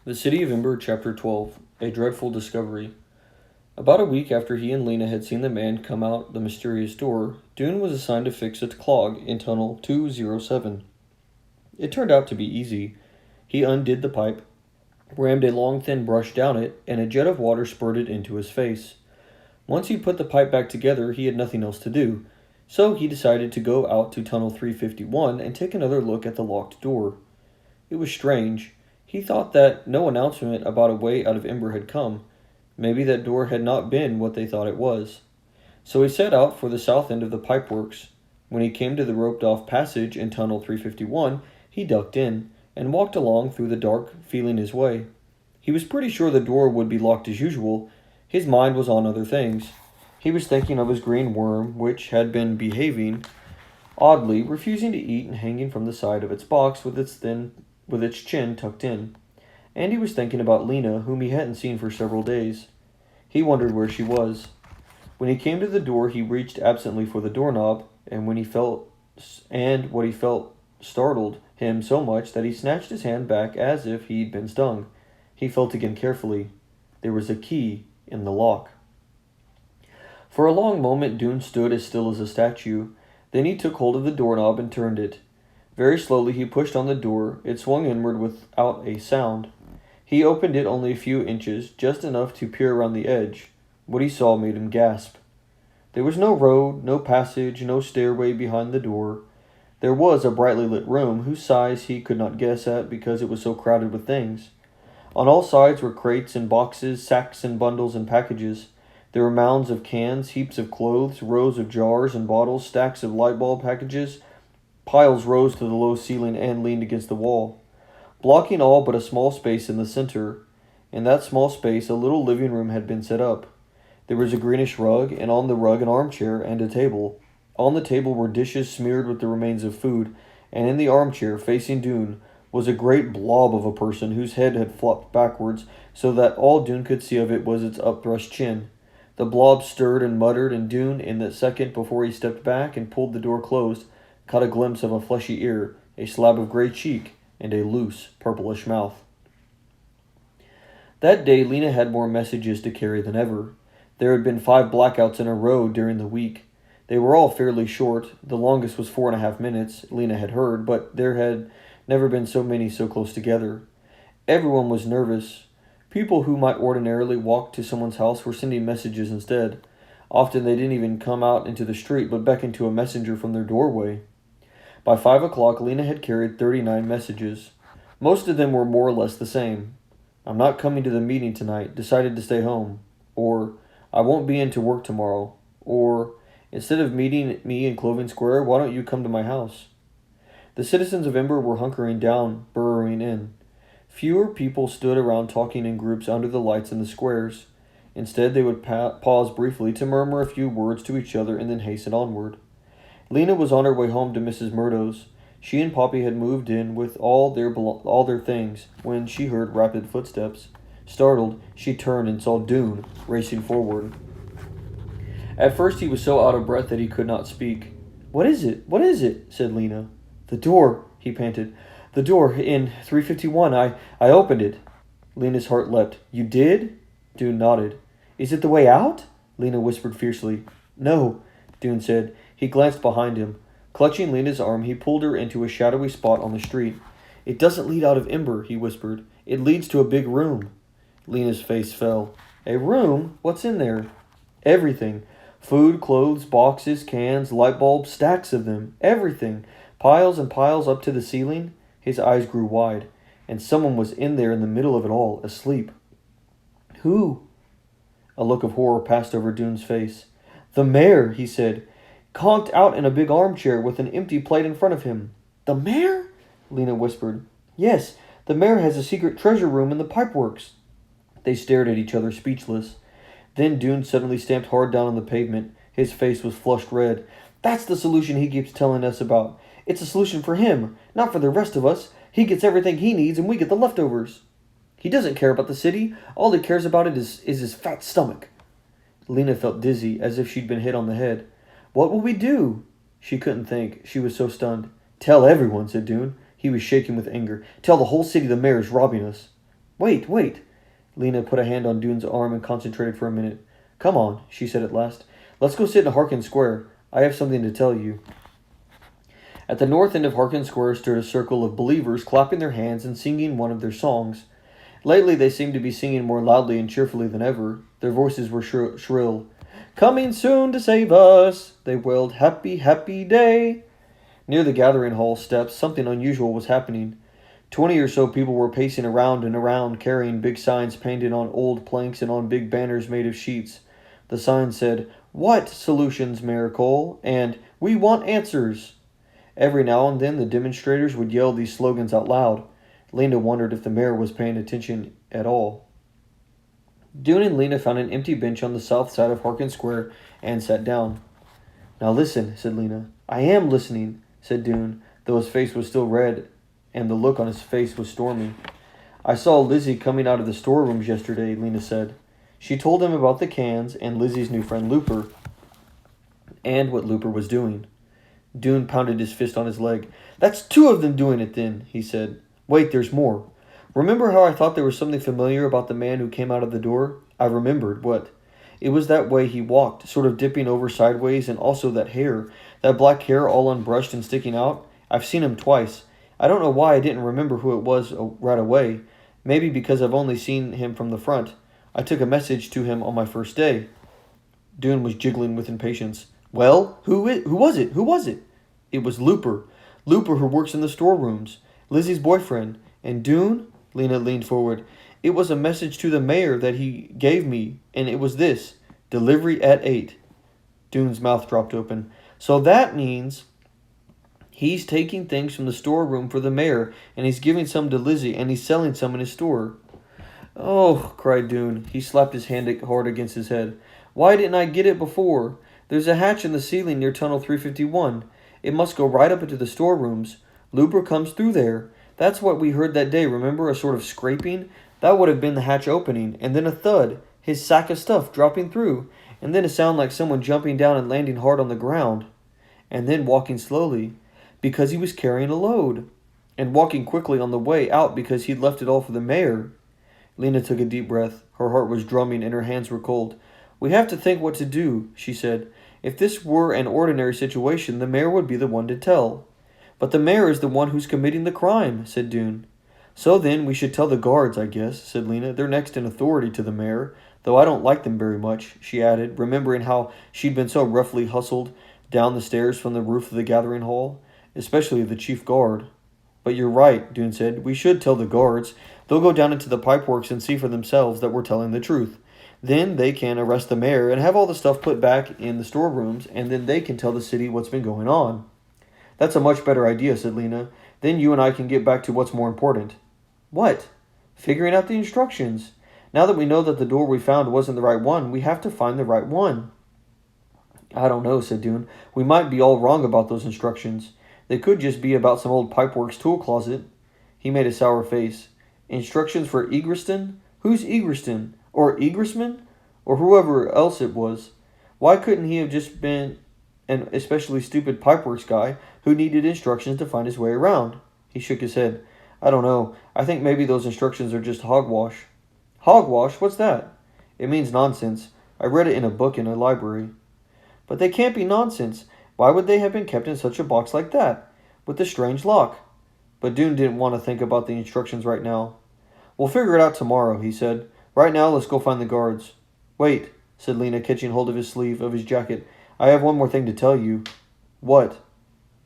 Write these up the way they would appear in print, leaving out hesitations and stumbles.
The City of Ember, Chapter 12 A Dreadful Discovery. About a week after he and Lena had seen the man come out the mysterious door, Dune was assigned to fix a clog in Tunnel 207. It turned out to be easy. He undid the pipe, rammed a long thin brush down it, and a jet of water spurted into his face. Once he put the pipe back together, he had nothing else to do, so he decided to go out to Tunnel 351 and take another look at the locked door. It was strange. He thought that no announcement about a way out of Ember had come. Maybe that door had not been what they thought it was. So he set out for the south end of the pipeworks. When he came to the roped-off passage in Tunnel 351, he ducked in and walked along through the dark, feeling his way. He was pretty sure the door would be locked as usual. His mind was on other things. He was thinking of his green worm, which had been behaving oddly, refusing to eat and hanging from the side of its box with its chin tucked in. And he was thinking about Lena, whom he hadn't seen for several days. He wondered where she was. When he came to the door, he reached absently for the doorknob, and what he felt startled him so much that he snatched his hand back as if he'd been stung. He felt again carefully. There was a key in the lock. For a long moment, Dune stood as still as a statue. Then he took hold of the doorknob and turned it. Very slowly he pushed on the door. It swung inward without a sound. He opened it only a few inches, just enough to peer around the edge. What he saw made him gasp. There was no road, no passage, no stairway behind the door. There was a brightly lit room, whose size he could not guess at because it was so crowded with things. On all sides were crates and boxes, sacks and bundles and packages. There were mounds of cans, heaps of clothes, rows of jars and bottles, stacks of light bulb packages. Piles rose to the low ceiling and leaned against the wall, blocking all but a small space in the center. In that small space, a little living room had been set up. There was a greenish rug, and on the rug an armchair and a table. On the table were dishes smeared with the remains of food, and in the armchair, facing Dune, was a great blob of a person whose head had flopped backwards so that all Dune could see of it was its upthrust chin. The blob stirred and muttered, and Dune, in the second before he stepped back and pulled the door closed, caught a glimpse of a fleshy ear, a slab of gray cheek, and a loose, purplish mouth. That day Lena had more messages to carry than ever. There had been 5 blackouts in a row during the week. They were all fairly short. The longest was 4.5 minutes, Lena had heard, but there had never been so many so close together. Everyone was nervous. People who might ordinarily walk to someone's house were sending messages instead. Often they didn't even come out into the street, but beckoned to a messenger from their doorway. By 5 o'clock, Lena had carried 39 messages. Most of them were more or less the same. I'm not coming to the meeting tonight, decided to stay home. Or, I won't be into work tomorrow. Or, instead of meeting me in Clothing Square, why don't you come to my house? The citizens of Ember were hunkering down, burrowing in. Fewer people stood around talking in groups under the lights in the squares. Instead, they would pause briefly to murmur a few words to each other and then hasten onward. Lena was on her way home to Mrs. Murdo's. She and Poppy had moved in with all their things when she heard rapid footsteps. Startled, she turned and saw Dune racing forward. At first he was so out of breath that he could not speak. "What is it? What is it?" said Lena. "The door," he panted. "The door in 351. I opened it." Lena's heart leapt. "You did?" Dune nodded. "Is it the way out?" Lena whispered fiercely. "No," Dune said. He glanced behind him. Clutching Lena's arm, he pulled her into a shadowy spot on the street. "It doesn't lead out of Ember," he whispered. "It leads to a big room." Lena's face fell. "A room? What's in there?" "Everything. Food, clothes, boxes, cans, light bulbs, stacks of them. Everything. Piles and piles up to the ceiling." His eyes grew wide. "And someone was in there in the middle of it all, asleep." "Who?" A look of horror passed over Dune's face. "The mayor," he said. "Conked out in a big armchair with an empty plate in front of him." "The mayor?" Lena whispered. "Yes, the mayor has a secret treasure room in the pipeworks." They stared at each other, speechless. Then Dune suddenly stamped hard down on the pavement. His face was flushed red. "That's the solution he keeps telling us about. It's a solution for him, not for the rest of us. He gets everything he needs and we get the leftovers. He doesn't care about the city. All he cares about is his fat stomach." Lena felt dizzy, as if she'd been hit on the head. "What will we do?" She couldn't think. She was so stunned. "Tell everyone," said Dune. He was shaking with anger. "Tell the whole city the mayor is robbing us." Wait. Lena put a hand on Dune's arm and concentrated for a minute. Come on, she said at last. Let's go sit in Harkin Square. I have something to tell you. At the north end of Harkin Square stood a circle of believers clapping their hands and singing one of their songs. Lately they seemed to be singing more loudly and cheerfully than ever. Their voices were shrill. Coming soon to save us, they wailed, happy, happy day. Near the gathering hall steps, something unusual was happening. 20 or so people were pacing around and around, carrying big signs painted on old planks and on big banners made of sheets. The signs said, What solutions, Mayor Cole? And We want answers. Every now and then the demonstrators would yell these slogans out loud. Lena wondered if the mayor was paying attention at all. Dune and Lena found an empty bench on the south side of Harkin Square and sat down. Now listen, said Lena. I am listening, said Dune, though his face was still red and the look on his face was stormy. I saw Lizzie coming out of the storerooms yesterday, Lena said. She told him about the cans and Lizzie's new friend Looper, and what Looper was doing. Dune pounded his fist on his leg. That's 2 of them doing it then, he said. Wait, there's more. Remember how I thought there was something familiar about the man who came out of the door? I remembered. What? It was that way he walked, sort of dipping over sideways, and also that hair. That black hair all unbrushed and sticking out. I've seen him twice. I don't know why I didn't remember who it was right away. Maybe because I've only seen him from the front. I took a message to him on my first day. Dune was jiggling with impatience. Well, who was it? Who was it? It was Looper. Looper who works in the storerooms. Lizzie's boyfriend. And Dune? Lena leaned forward. It was a message to the mayor that he gave me, and it was this. Delivery at 8. Dune's mouth dropped open. So that means he's taking things from the storeroom for the mayor, and he's giving some to Lizzie, and he's selling some in his store. Oh, cried Dune. He slapped his hand hard against his head. Why didn't I get it before? There's a hatch in the ceiling near Tunnel 351. It must go right up into the storerooms. Looper comes through there. That's what we heard that day, remember? A sort of scraping? That would have been the hatch opening. And then a thud. His sack of stuff dropping through. And then a sound like someone jumping down and landing hard on the ground. And then walking slowly. Because he was carrying a load. And walking quickly on the way out because he'd left it all for the mayor. Lena took a deep breath. Her heart was drumming and her hands were cold. We have to think what to do, she said. If this were an ordinary situation, the mayor would be the one to tell. But the mayor is the one who's committing the crime, said Dune. So then, we should tell the guards, I guess, said Lena. They're next in authority to the mayor, though I don't like them very much, she added, remembering how she'd been so roughly hustled down the stairs from the roof of the gathering hall, especially the chief guard. But you're right, Dune said. We should tell the guards. They'll go down into the pipeworks and see for themselves that we're telling the truth. Then they can arrest the mayor and have all the stuff put back in the storerooms, and then they can tell the city what's been going on. That's a much better idea, said Lena. Then you and I can get back to what's more important. What? Figuring out the instructions. Now that we know that the door we found wasn't the right one, we have to find the right one. I don't know, said Dune. We might be all wrong about those instructions. They could just be about some old Pipeworks tool closet. He made a sour face. Instructions for Egriston? Who's Egriston? Or Egressman? Or whoever else it was. Why couldn't he have just been an especially stupid Pipeworks guy who needed instructions to find his way around? He shook his head. I don't know. I think maybe those instructions are just hogwash. Hogwash? What's that? It means nonsense. I read it in a book in a library. But they can't be nonsense. Why would they have been kept in such a box like that, with the strange lock? But Dune didn't want to think about the instructions right now. We'll figure it out tomorrow, he said. Right now, let's go find the guards. Wait, said Lena, catching hold of his sleeve of his jacket. I have one more thing to tell you. What?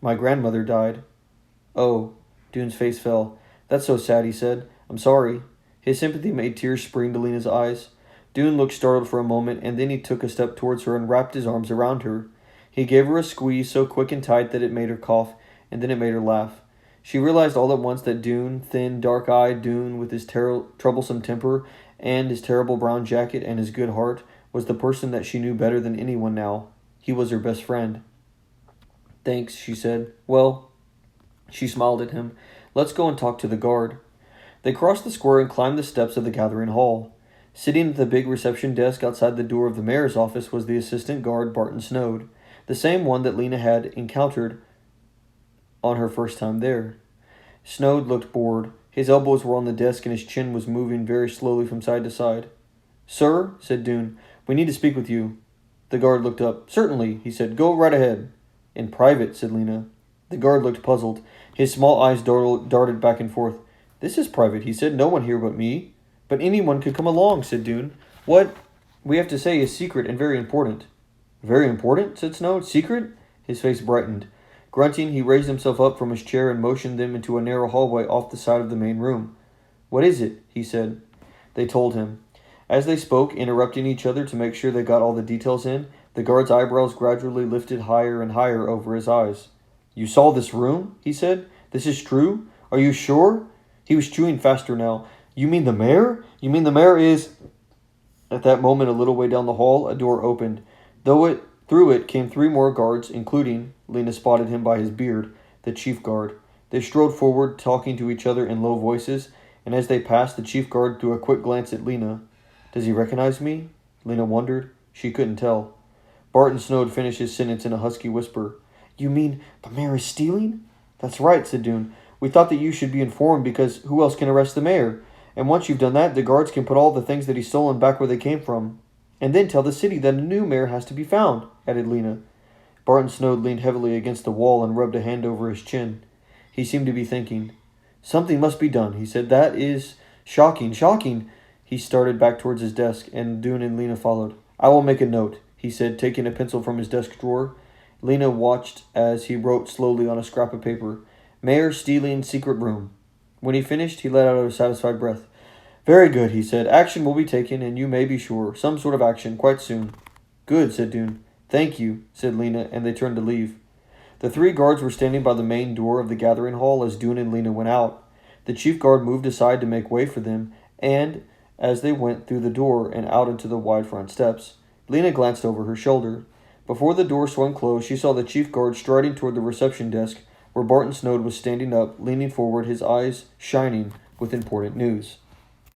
My grandmother died. Oh, Dune's face fell. That's so sad, he said. I'm sorry. His sympathy made tears spring to Lena's eyes. Dune looked startled for a moment, and then he took a step towards her and wrapped his arms around her. He gave her a squeeze so quick and tight that it made her cough, and then it made her laugh. She realized all at once that Dune, thin, dark-eyed Dune with his troublesome temper and his terrible brown jacket and his good heart, was the person that she knew better than anyone now. He was her best friend. Thanks, she said. Well, she smiled at him. Let's go and talk to the guard. They crossed the square and climbed the steps of the gathering hall. Sitting at the big reception desk outside the door of the mayor's office was the assistant guard, Barton Snowd, the same one that Lena had encountered on her first time there. Snowd looked bored. His elbows were on the desk and his chin was moving very slowly from side to side. "Sir," said Dune, "we need to speak with you." The guard looked up. "Certainly," he said. "Go right ahead." "In private," said Lena. The guard looked puzzled. His small eyes darted back and forth. "This is private," he said. "No one here but me." "But anyone could come along," said Dune. "What we have to say is secret and very important." "Very important?" said Snow. "Secret?" His face brightened. Grunting, he raised himself up from his chair and motioned them into a narrow hallway off the side of the main room. "What is it?" he said. They told him. As they spoke, interrupting each other to make sure they got all the details in, the guard's eyebrows gradually lifted higher and higher over his eyes. "You saw this room?" he said. "This is true? Are you sure?" He was chewing faster now. "You mean the mayor? You mean the mayor is—" At that moment, a little way down the hall, a door opened. Through it came three more guards, including, Lena spotted him by his beard, the chief guard. They strode forward, talking to each other in low voices, and as they passed, the chief guard threw a quick glance at Lena. "Does he recognize me?" Lena wondered. She couldn't tell. Barton Snow finished his sentence in a husky whisper. "You mean the mayor is stealing?" "That's right," said Dune. "We thought that you should be informed because who else can arrest the mayor? And once you've done that, the guards can put all the things that he's stolen back where they came from. And then tell the city that a new mayor has to be found," added Lena. Barton Snow leaned heavily against the wall and rubbed a hand over his chin. He seemed to be thinking. "Something must be done," he said. "That is shocking, shocking." He started back towards his desk, and Dune and Lena followed. "I will make a note," he said, taking a pencil from his desk drawer. Lena watched as he wrote slowly on a scrap of paper. "Mayor stealing secret room." When he finished, he let out a satisfied breath. "Very good," he said. "Action will be taken, and you may be sure. Some sort of action, quite soon." "Good," said Dune. "Thank you," said Lena, and they turned to leave. The three guards were standing by the main door of the gathering hall as Dune and Lena went out. The chief guard moved aside to make way for them, and, as they went through the door and out into the wide front steps, Lena glanced over her shoulder. Before the door swung closed, she saw the chief guard striding toward the reception desk, where Barton Snow was standing up, leaning forward, his eyes shining with important news.